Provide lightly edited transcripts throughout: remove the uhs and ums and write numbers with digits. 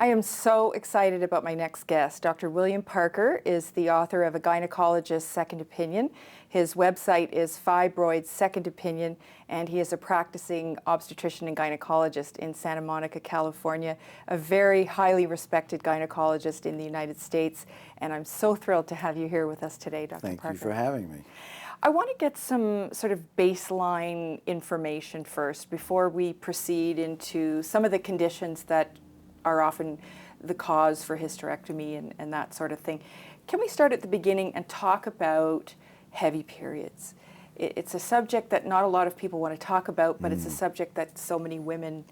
I am so excited about my next guest. Dr. William Parker is the author of A Gynecologist's Second Opinion. His website is Fibroids Second Opinion, and he is a practicing obstetrician and gynecologist in Santa Monica, California, a very highly respected gynecologist in the United States. And I'm so thrilled to have you here with us today, Dr. Parker. Thank you for having me. I want to get some sort of baseline information first before we proceed into some of the conditions that are often the cause for hysterectomy and that sort of thing. Can we start at the beginning and talk about heavy periods? It's a subject that not a lot of people want to talk about, but it's a subject that so many women,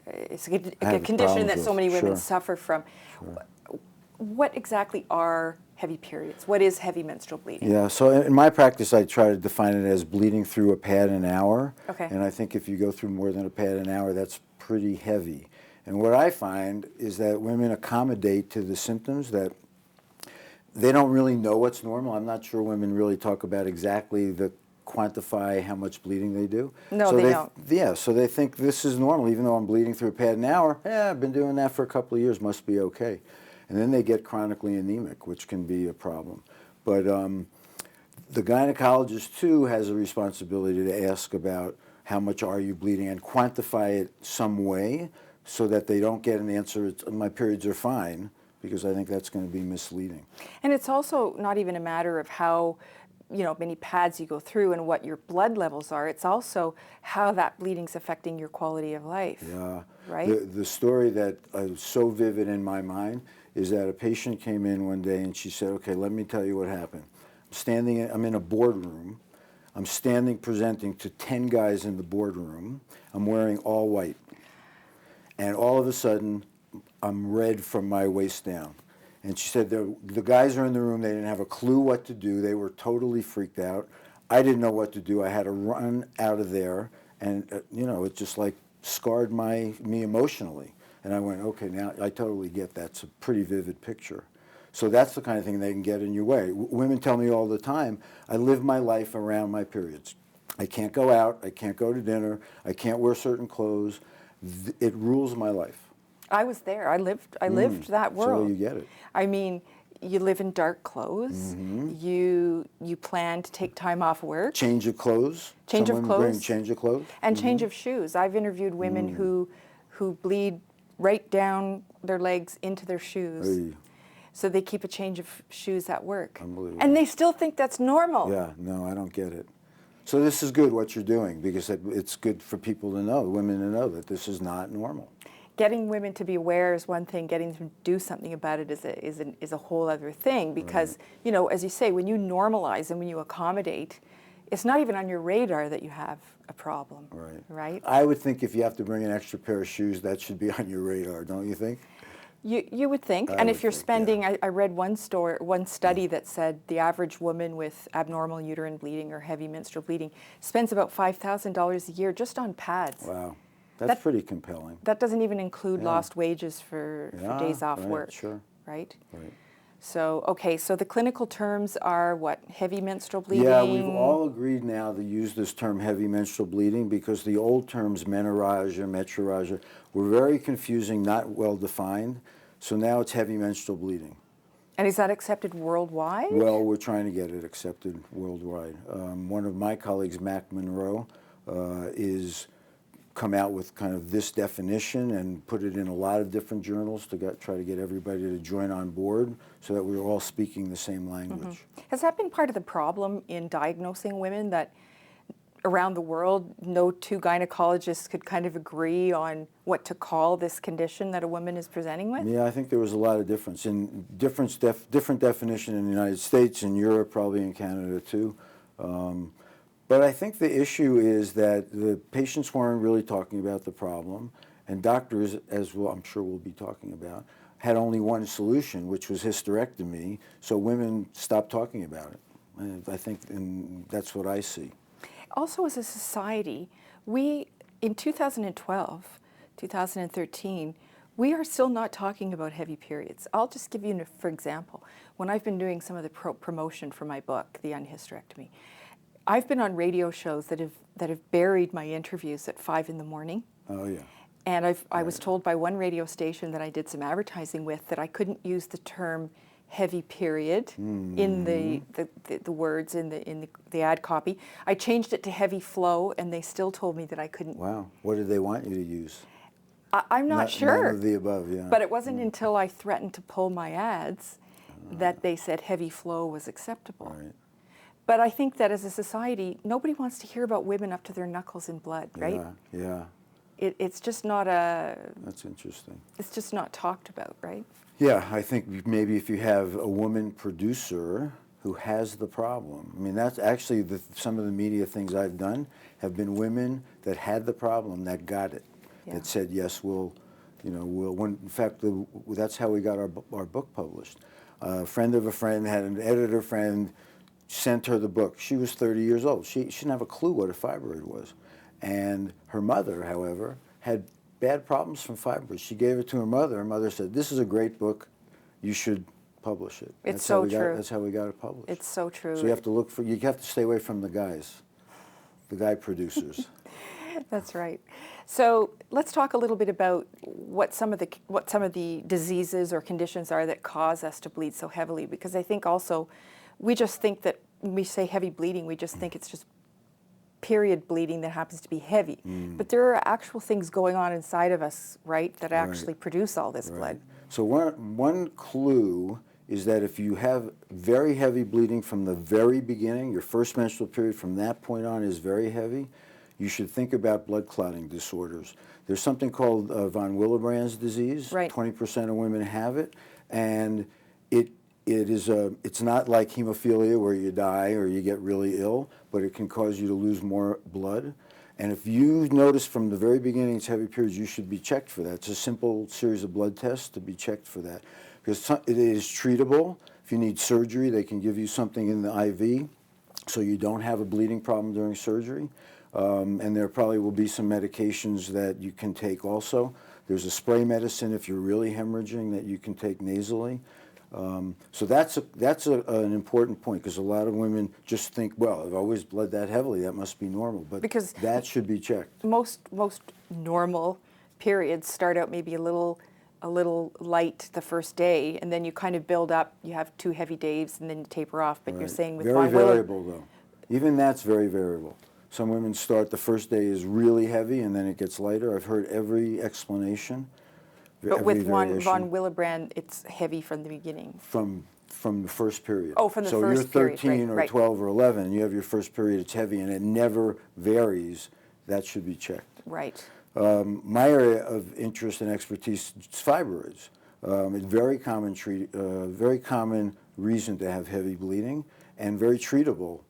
it's a condition that so many women suffer from. Sure. What exactly are heavy periods? What is heavy menstrual bleeding? Yeah, so in my practice, I try to define it as bleeding through a pad an hour. Okay. And I think if you go through more than a pad an hour, that's pretty heavy. And what I find is that women accommodate to the symptoms, that they don't really know what's normal. I'm not sure women really talk about exactly quantify how much bleeding they do. No, so they don't. Yeah, so they think this is normal, even though I'm bleeding through a pad an hour. Yeah, I've been doing that for a couple of years, must be okay. And then they get chronically anemic, which can be a problem. But the gynecologist, too, has a responsibility to ask about how much are you bleeding and quantify it some way, so that they don't get an answer, my periods are fine, because I think that's going to be misleading. And it's also not even a matter of how many pads you go through and what your blood levels are. It's also how that bleeding's affecting your quality of life. Yeah. Right? The story that is so vivid in my mind is that a patient came in one day and she said, okay, let me tell you what happened. I'm in a boardroom. I'm standing presenting to 10 guys in the boardroom. I'm wearing all white. And all of a sudden, I'm red from my waist down. And she said the guys are in the room. They didn't have a clue what to do. They were totally freaked out. I didn't know what to do. I had to run out of there. And, it just like scarred me emotionally. And I went, okay, now I totally get that. It's a pretty vivid picture. So that's the kind of thing they can get in your way. Women tell me all the time, I live my life around my periods. I can't go out. I can't go to dinner. I can't wear certain clothes. It rules my life. I was there. I lived that world. So you get it. I mean, you live in dark clothes. Mm-hmm. You plan to take time off work. Change of clothes. Change of clothes. Change of clothes. And change of shoes. I've interviewed women who bleed right down their legs into their shoes. Hey. So they keep a change of shoes at work. Unbelievable. And they still think that's normal. Yeah, no, I don't get it. So this is good what you're doing, because it's good for people to know, women to know, that this is not normal. Getting women to be aware is one thing. Getting them to do something about it is a whole other thing. Because as you say, when you normalize and when you accommodate, it's not even on your radar that you have a problem. Right. I would think if you have to bring an extra pair of shoes, that should be on your radar, don't you think? You would think, and if you're spending, I read one study that said the average woman with abnormal uterine bleeding or heavy menstrual bleeding spends about $5,000 a year just on pads. Wow, that's pretty compelling. That doesn't even include lost wages for days off work. Sure. Right? Right. So, okay, so the clinical terms are what? Heavy menstrual bleeding? Yeah, we've all agreed now to use this term heavy menstrual bleeding, because the old terms menorrhagia, metrorrhagia were very confusing, not well defined. So now it's heavy menstrual bleeding. And is that accepted worldwide? Well, we're trying to get it accepted worldwide. One of my colleagues, Mac Monroe, is come out with kind of this definition and put it in a lot of different journals to try to get everybody to join on board, so that we're all speaking the same language. Mm-hmm. Has that been part of the problem in diagnosing women, that around the world no two gynecologists could kind of agree on what to call this condition that a woman is presenting with? Yeah, I think there was a lot of difference. Different definition in the United States, in Europe, probably in Canada too. But I think the issue is that the patients weren't really talking about the problem, and doctors, as well, I'm sure we'll be talking about, had only one solution, which was hysterectomy, so women stopped talking about it. And I think that's what I see. Also, as a society, we, in 2012, 2013, we are still not talking about heavy periods. I'll just give you, for example, when I've been doing some of the promotion for my book, The Unhysterectomy, I've been on radio shows that have buried my interviews at 5 in the morning. Oh, yeah. And I was told by one radio station that I did some advertising with that I couldn't use the term heavy period in the words in the ad copy. I changed it to heavy flow, and they still told me that I couldn't. Wow. What did they want you to use? I'm not sure. None of the above, yeah. But it wasn't until I threatened to pull my ads that they said heavy flow was acceptable. Right. But I think that as a society, nobody wants to hear about women up to their knuckles in blood, right? Yeah. It's just not a. That's interesting. It's just not talked about, right? Yeah, I think maybe if you have a woman producer who has the problem. I mean, that's actually some of the media things I've done have been women that had the problem that got it, that said, yes, we'll. In fact, that's how we got our book published. A friend of a friend had an editor friend, sent her the book. She was 30 years old. She didn't have a clue what a fibroid was. And her mother, however, had bad problems from fibroids. She gave it to her mother. Her mother said, this is a great book. You should publish it. It's so true. That's how we got it published. It's so true. So you have to stay away from the guys, the guy producers. That's right. So let's talk a little bit about what some of the diseases or conditions are that cause us to bleed so heavily, because I think also we just think that when we say heavy bleeding, we just think it's just period bleeding that happens to be heavy. But there are actual things going on inside of us, right, that actually produce all this blood. So one clue is that if you have very heavy bleeding from the very beginning, your first menstrual period from that point on is very heavy, you should think about blood clotting disorders. There's something called von Willebrand's disease. Right. 20% of women have it, and it's not like hemophilia where you die or you get really ill, but it can cause you to lose more blood. And if you notice from the very beginning it's heavy periods, you should be checked for that. It's a simple series of blood tests to be checked for that. Because it is treatable. If you need surgery, they can give you something in the IV so you don't have a bleeding problem during surgery. And there probably will be some medications that you can take also. There's a spray medicine if you're really hemorrhaging that you can take nasally. So that's an important point, because a lot of women just think, well, I've always bled that heavily, that must be normal, but because that should be checked. Most normal periods start out maybe a little light the first day, and then you kind of build up. You have 2 heavy days, and then you taper off. But you're saying with very variable though. Even that's very variable. Some women start the first day is really heavy, and then it gets lighter. I've heard every explanation. But with von Willebrand, it's heavy from the beginning. From the first period. Oh, from the first period. So you're 13 or right. 12 or 11, you have your first period, it's heavy, and it never varies. That should be checked. Right. My area of interest and expertise is fibroids. It's very common reason to have heavy bleeding, and very treatable.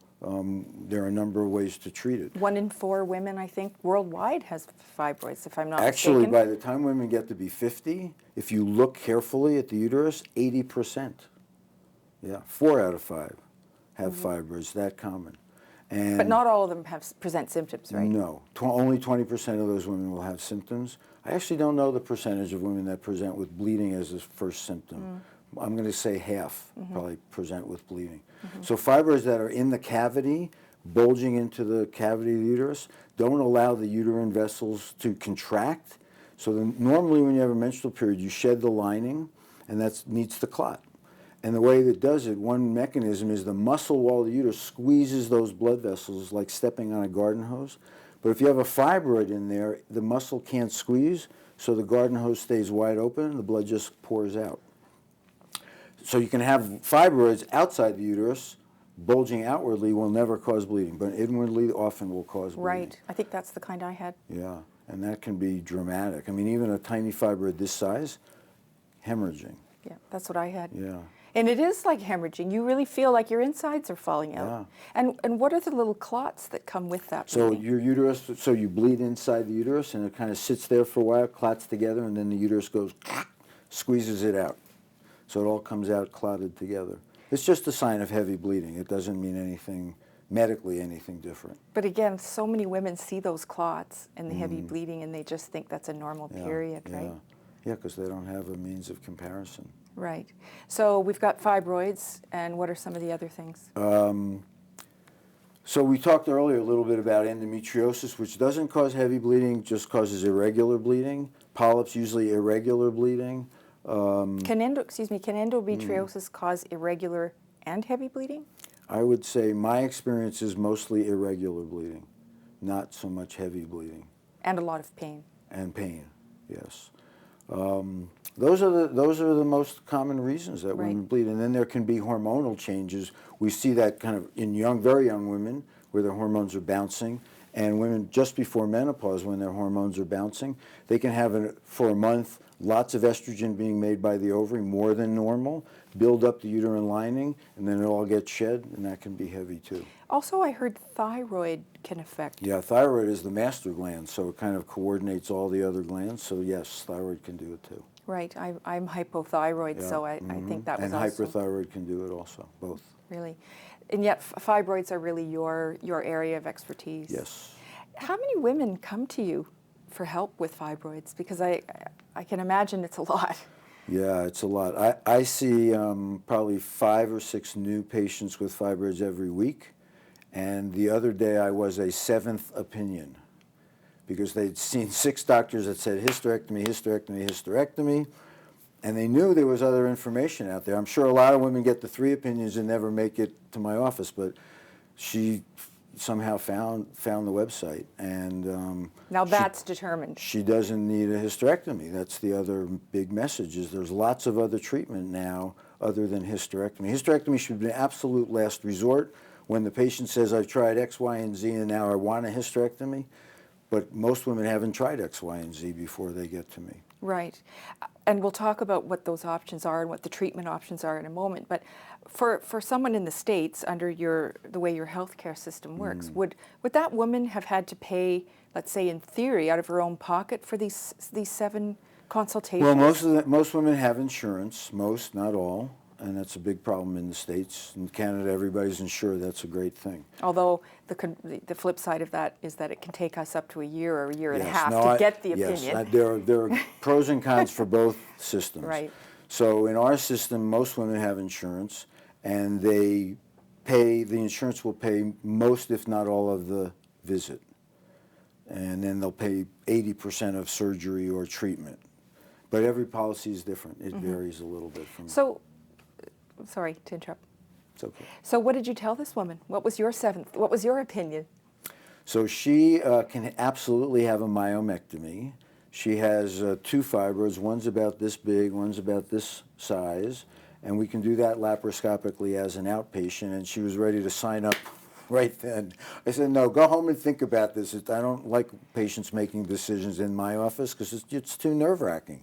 There are a number of ways to treat it. 1 in 4 women, I think, worldwide has fibroids, if I'm not Actually, mistaken. by the time women get to be 50, if you look carefully at the uterus, 80%. Yeah, 4 out of 5 have fibroids, that common. And but not all of them present symptoms, right? No, only 20% of those women will have symptoms. I actually don't know the percentage of women that present with bleeding as a first symptom. I'm going to say half probably present with bleeding. So fibroids that are in the cavity, bulging into the cavity of the uterus, don't allow the uterine vessels to contract. So normally when you have a menstrual period, you shed the lining, and that needs to clot. And the way that does it, one mechanism is the muscle wall of the uterus squeezes those blood vessels like stepping on a garden hose. But if you have a fibroid in there, the muscle can't squeeze, so the garden hose stays wide open, and the blood just pours out. So you can have fibroids outside the uterus, bulging outwardly will never cause bleeding, but inwardly often will cause bleeding. Right. I think that's the kind I had. Yeah, and that can be dramatic. I mean, even a tiny fibroid this size, hemorrhaging. Yeah, that's what I had. Yeah. And it is like hemorrhaging. You really feel like your insides are falling out. Yeah. And what are the little clots that come with that? So bleeding? your uterus, so you bleed inside the uterus, and it kind of sits there for a while, clots together, and then the uterus goes, squeezes it out. So it all comes out clotted together. It's just a sign of heavy bleeding. It doesn't mean anything, medically anything different. But again, so many women see those clots and the heavy bleeding, and they just think that's a normal period, right? Yeah, because they don't have a means of comparison. Right. So we've got fibroids, and what are some of the other things? So we talked earlier a little bit about endometriosis, which doesn't cause heavy bleeding, just causes irregular bleeding. Polyps usually irregular bleeding. Can endometriosis cause irregular and heavy bleeding? I would say my experience is mostly irregular bleeding, not so much heavy bleeding. And a lot of pain. And pain, yes. Those are the most common reasons that Right. women bleed, and then there can be hormonal changes. We see that kind of in very young women where their hormones are bouncing, and women just before menopause when their hormones are bouncing. They can have for a month lots of estrogen being made by the ovary, more than normal, build up the uterine lining, and then it all gets shed, and that can be heavy too. Also, I heard thyroid can affect. Yeah, thyroid is the master gland, so it kind of coordinates all the other glands. So yes, thyroid can do it too. Right, I'm hypothyroid, Yeah. so I think that was and also. hyperthyroid can do it also, both. Really. And yet fibroids are really your area of expertise. Yes. How many women come to you for help with fibroids? Because I can imagine it's a lot. Yeah, it's a lot. I see probably 5 or 6 new patients with fibroids every week, and the other day I was a 7th opinion because they'd seen 6 doctors that said hysterectomy, hysterectomy, hysterectomy, and they knew there was other information out there. I'm sure a lot of women get the 3 opinions and never make it to my office, but she somehow found the website, and Now that's determined. she doesn't need a hysterectomy. That's the other big message, is there's lots of other treatment now other than hysterectomy. Hysterectomy should be an absolute last resort when the patient says, I've tried X, Y, and Z, and now I want a hysterectomy. But most women haven't tried X, Y, and Z before they get to me. Right. And we'll talk about what those options are and what the treatment options are in a moment. But for someone in the States, under the way your healthcare system works, would that woman have had to pay, let's say in theory, out of her own pocket for these 7 consultations? Well, most women have insurance, most, not all, and that's a big problem in the States. In Canada, everybody's insured. That's a great thing. Although the flip side of that is that it can take us up to a year or a year and a half no, to get the opinion. Yes, there are pros and cons for both systems. Right. So in our system, most women have insurance, and the insurance will pay most, if not all, of the visit. And then they'll pay 80% of surgery or treatment. But every policy is different. It varies a little bit from. So, sorry to interrupt. It's okay. So what did you tell this woman? What was your 7th? What was your opinion? So she can absolutely have a myomectomy. She has 2 fibroids. One's about this big, one's about this size. And we can do that laparoscopically as an outpatient. And she was ready to sign up right then. I said, no, go home and think about this. I don't like patients making decisions in my office because it's too nerve-wracking.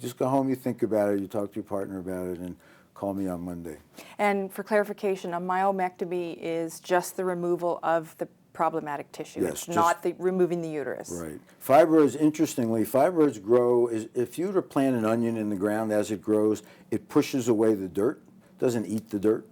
Just go home, you think about it, you talk to your partner about it, and call me on Monday. And for clarification, a myomectomy is just the removal of the problematic tissue. Yes, it's not removing the uterus. Right. Fibroids, interestingly, fibroids grow, if you were to plant an onion in the ground as it grows, it pushes away the dirt, doesn't eat the dirt.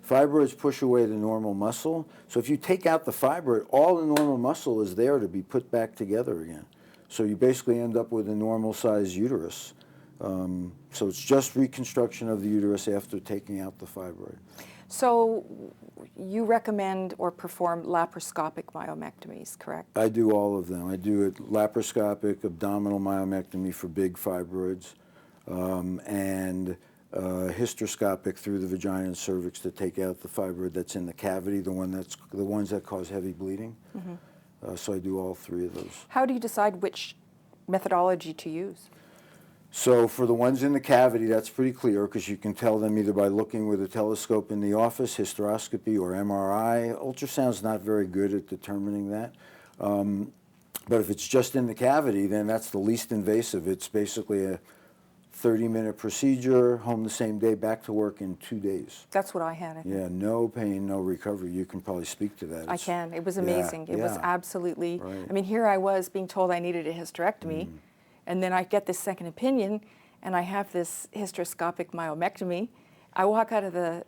Fibroids push away the normal muscle. So if you take out the fibroid, all the normal muscle is there to be put back together again. So you basically end up with a normal sized uterus. So it's just reconstruction of the uterus after taking out the fibroid. So you recommend or perform laparoscopic myomectomies, correct? I do all of them. I do it laparoscopic, abdominal myomectomy for big fibroids, and hysteroscopic through the vagina and cervix to take out the fibroid that's in the cavity, the ones that cause heavy bleeding. So I do all 3 of those. How do you decide which methodology to use? So for the ones in the cavity, that's pretty clear because you can tell them either by looking with a telescope in the office, hysteroscopy, or MRI. Ultrasound's not very good at determining that. But if it's just in the cavity, then that's the least invasive. It's basically a 30-minute procedure, home the same day, back to work in 2 days. That's what I had. I think. Yeah, no pain, no recovery. You can probably speak to that. I can. It was amazing. It was absolutely, Right. I mean, here I was being told I needed a hysterectomy, and then I get this second opinion, and I have this hysteroscopic myomectomy. I walk out of the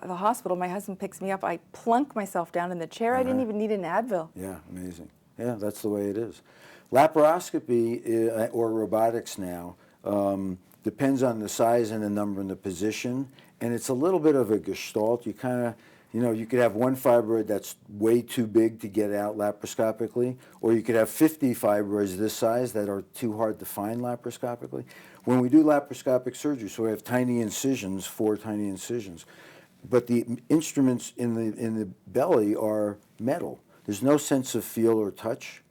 hospital, my husband picks me up, I plunk myself down in the chair. I didn't even need an Advil. Yeah, amazing. Yeah, that's the way it is. Laparoscopy or robotics now depends on the size and the number and the position, and it's a little bit of a gestalt. You kind of, You know, you could have one fibroid that's way too big to get out laparoscopically, or you could have 50 fibroids this size that are too hard to find laparoscopically. When we do laparoscopic surgery, so we have tiny incisions, 4 tiny incisions, but the instruments in the belly are metal. There's no sense of feel or touch,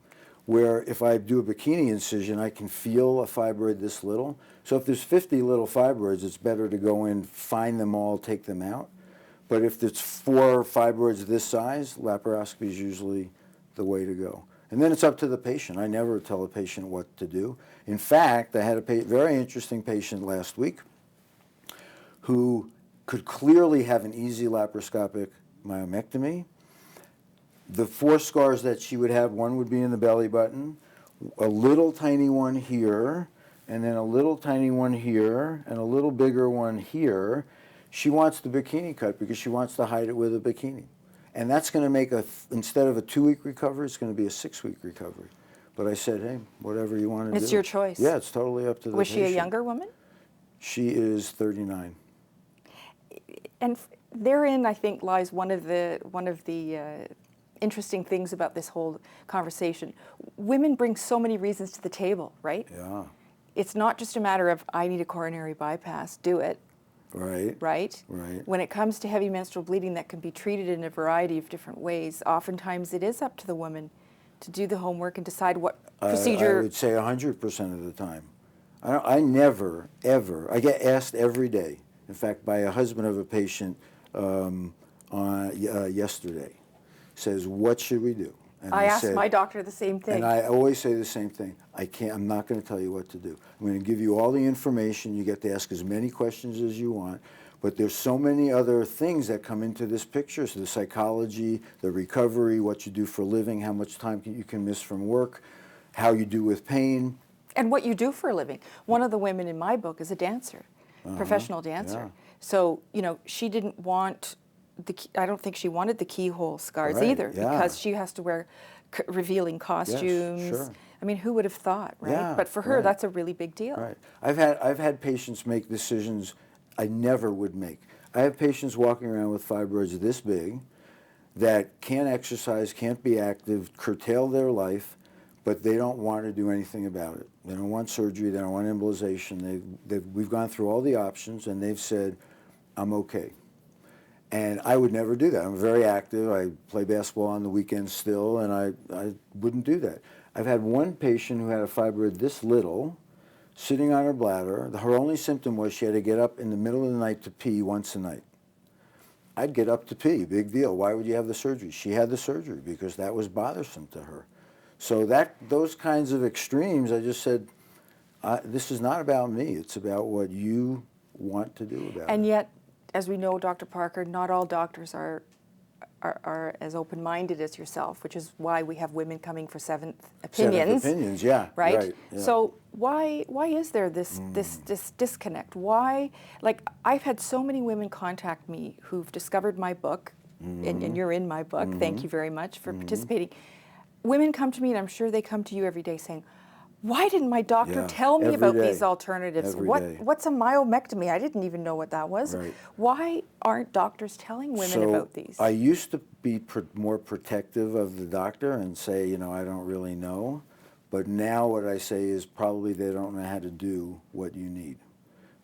where if I do a bikini incision, I can feel a fibroid this little. So if there's 50 little fibroids, it's better to go in, find them all, take them out. But if it's 4 fibroids this size, laparoscopy is usually the way to go. And then it's up to the patient. I never tell a patient what to do. In fact, I had a very interesting patient last week who could clearly have an easy laparoscopic myomectomy. The 4 scars that she would have, one would be in the belly button, a little tiny one here, and then a little tiny one here, and a little bigger one here. She wants the bikini cut because she wants to hide it with a bikini. And that's going to make instead of a 2-week recovery, it's going to be a 6-week recovery. But I said, hey, whatever you want to do. It's your choice. Yeah, it's totally up to the patient. Was she a younger woman? She is 39. And therein, I think, lies one of the interesting things about this whole conversation. Women bring so many reasons to the table, right? Yeah. It's not just a matter of, I need a coronary bypass, do it. Right. Right? Right. When it comes to heavy menstrual bleeding that can be treated in a variety of different ways, oftentimes it is up to the woman to do the homework and decide what procedure. I would say 100% of the time. I never, ever, I get asked every day, in fact, by a husband of a patient yesterday, says, what should we do? And I asked my doctor the same thing. And I always say the same thing. I'm not going to tell you what to do. I'm going to give you all the information. You get to ask as many questions as you want. But there's so many other things that come into this picture. So the psychology, the recovery, what you do for a living, how much time you can miss from work, how you do with pain. And what you do for a living. One of the women in my book is a dancer, professional dancer. Yeah. So, you know, she didn't want I don't think she wanted the keyhole scars either, because she has to wear revealing costumes. Yes, sure. I mean, who would have thought, right? Yeah, but for her, that's a really big deal. Right. I've had patients make decisions I never would make. I have patients walking around with fibroids this big that can't exercise, can't be active, curtail their life, but they don't want to do anything about it. They don't want surgery, they don't want embolization. We've gone through all the options, and they've said, I'm okay. And I would never do that. I'm very active. I play basketball on the weekends still, and I wouldn't do that. I've had one patient who had a fibroid this little, sitting on her bladder. Her only symptom was she had to get up in the middle of the night to pee once a night. I'd get up to pee, big deal. Why would you have the surgery? She had the surgery because that was bothersome to her. So those kinds of extremes, I just said, this is not about me. It's about what you want to do about it. And yet, as we know, Dr. Parker, not all doctors are as open-minded as yourself, which is why we have women coming for seventh opinions. Seventh opinions, yeah. Right? Yeah. So why is there this disconnect? Why, like, I've had so many women contact me who've discovered my book, and you're in my book. Thank you very much for participating. Women come to me, and I'm sure they come to you every day saying, why didn't my doctor tell me about these alternatives? What's a myomectomy? I didn't even know what that was. Right. Why aren't doctors telling women about these? I used to be more protective of the doctor and say, you know, I don't really know. But now what I say is probably they don't know how to do what you need.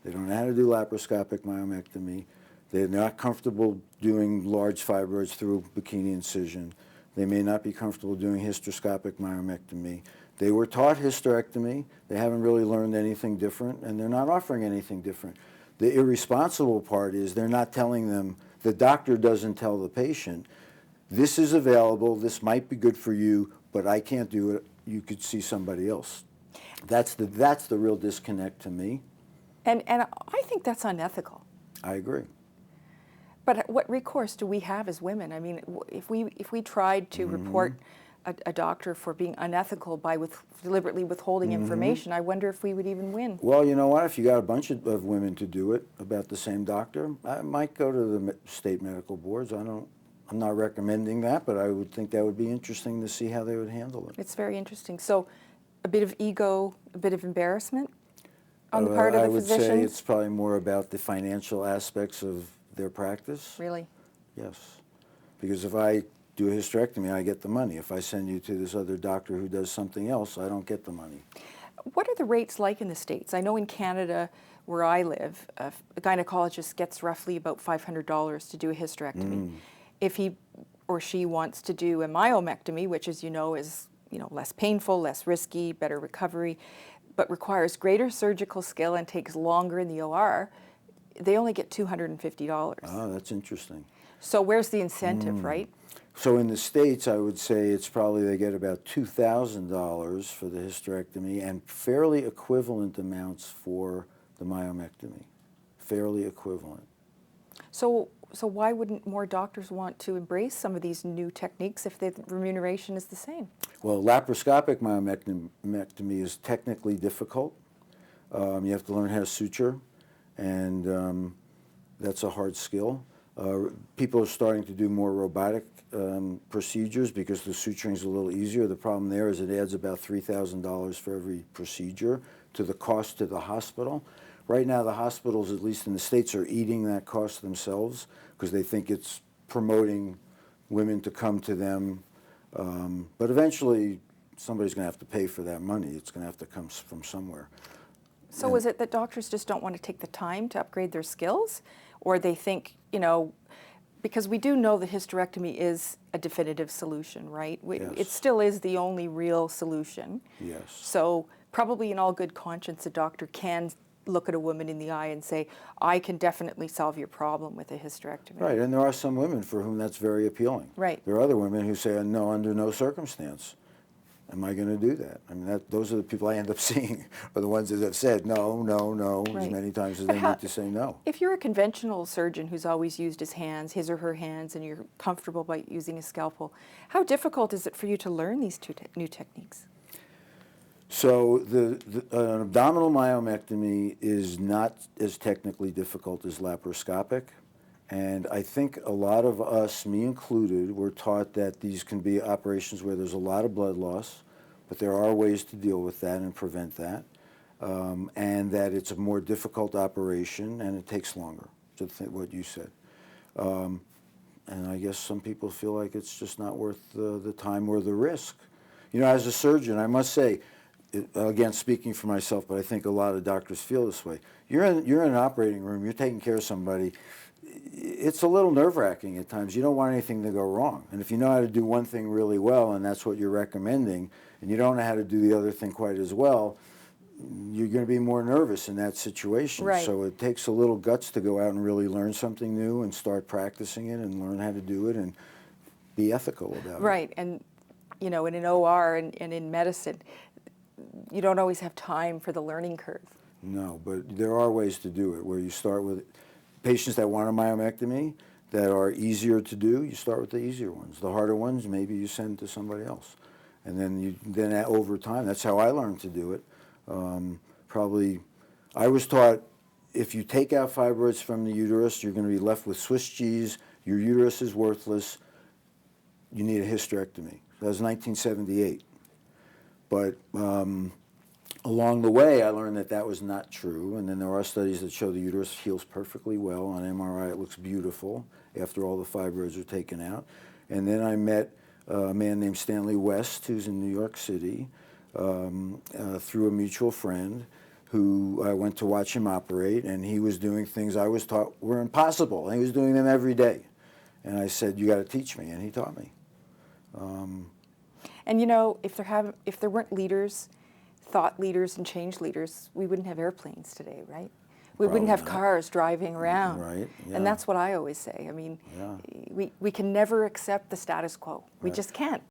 They don't know how to do laparoscopic myomectomy. They're not comfortable doing large fibroids through bikini incision. They may not be comfortable doing hysteroscopic myomectomy. They were taught hysterectomy. They haven't really learned anything different, and they're not offering anything different. The irresponsible part is they're not telling them, the doctor doesn't tell the patient, this is available, this might be good for you, but I can't do it. You could see somebody else. That's the real disconnect to me. And I think that's unethical. I agree. But what recourse do we have as women? I mean, if we tried to report a doctor for being unethical by deliberately withholding information, I wonder if we would even win. Well, you know what? If you got a bunch of women to do it about the same doctor, I might go to the state medical boards. I'm not recommending that, but I would think that would be interesting to see how they would handle it. It's very interesting. So, a bit of ego, a bit of embarrassment on the part of the physicians? I would say it's probably more about the financial aspects of their practice. Really? Yes. because if I do a hysterectomy, I get the money. If I send you to this other doctor who does something else, I don't get the money. What are the rates like in the States? I know in Canada, where I live, a gynecologist gets roughly about $500 to do a hysterectomy. If he or she wants to do a myomectomy, which, as you know, is less painful, less risky, better recovery, but requires greater surgical skill and takes longer in the OR, they only get $250. Oh, that's interesting. So where's the incentive, right? So in the States, I would say it's probably they get about $2,000 for the hysterectomy and fairly equivalent amounts for the myomectomy. Fairly equivalent. So why wouldn't more doctors want to embrace some of these new techniques if the remuneration is the same? Well, laparoscopic myomectomy is technically difficult. You have to learn how to suture, and that's a hard skill. People are starting to do more robotic procedures because the suturing is a little easier. The problem there is it adds about $3,000 for every procedure to the cost to the hospital. Right now, the hospitals, at least in the States, are eating that cost themselves because they think it's promoting women to come to them. But eventually, somebody's going to have to pay for that money. It's going to have to come from somewhere. So is it that doctors just don't want to take the time to upgrade their skills? Or they think, because we do know that hysterectomy is a definitive solution, right? Yes. It still is the only real solution. Yes. So probably in all good conscience, a doctor can look at a woman in the eye and say, I can definitely solve your problem with a hysterectomy. Right, and there are some women for whom that's very appealing. Right. There are other women who say, no, under no circumstance am I going to do that. I mean, those are the people I end up seeing, are the ones that have said no, no, no, Right. as many times as But they need to say no. If you're a conventional surgeon who's always used his or her hands, and you're comfortable by using a scalpel, how difficult is it for you to learn these new techniques? So an abdominal myomectomy is not as technically difficult as laparoscopic. And I think a lot of us, me included, were taught that these can be operations where there's a lot of blood loss, but there are ways to deal with that and prevent that, and that it's a more difficult operation and it takes longer, to what you said. And I guess some people feel like it's just not worth the time or the risk. As a surgeon, I must say, again, speaking for myself, but I think a lot of doctors feel this way. You're in an operating room, you're taking care of somebody. It's a little nerve-wracking at times. You don't want anything to go wrong. And if you know how to do one thing really well, and that's what you're recommending, and you don't know how to do the other thing quite as well, you're going to be more nervous in that situation. Right. So it takes a little guts to go out and really learn something new and start practicing it and learn how to do it and be ethical about it. Right, and in an OR and in medicine, you don't always have time for the learning curve. No, but there are ways to do it where you start with patients that want a myomectomy that are easier to do. You start with the easier ones. The harder ones, maybe you send to somebody else. And then over time, that's how I learned to do it. I was taught if you take out fibroids from the uterus, you're going to be left with Swiss cheese. Your uterus is worthless. You need a hysterectomy. That was 1978. But along the way, I learned that that was not true, and then there are studies that show the uterus heals perfectly well. On MRI, it looks beautiful after all the fibroids are taken out. And then I met a man named Stanley West, who's in New York City, through a mutual friend, who I went to watch him operate, and he was doing things I was taught were impossible, and he was doing them every day. And I said, you got to teach me, and he taught me. And if there weren't leaders, thought leaders and change leaders, we wouldn't have airplanes today, right? We wouldn't have cars driving around. Right. Yeah. And that's what I always say. I mean, Yeah. we can never accept the status quo. We Right. just can't.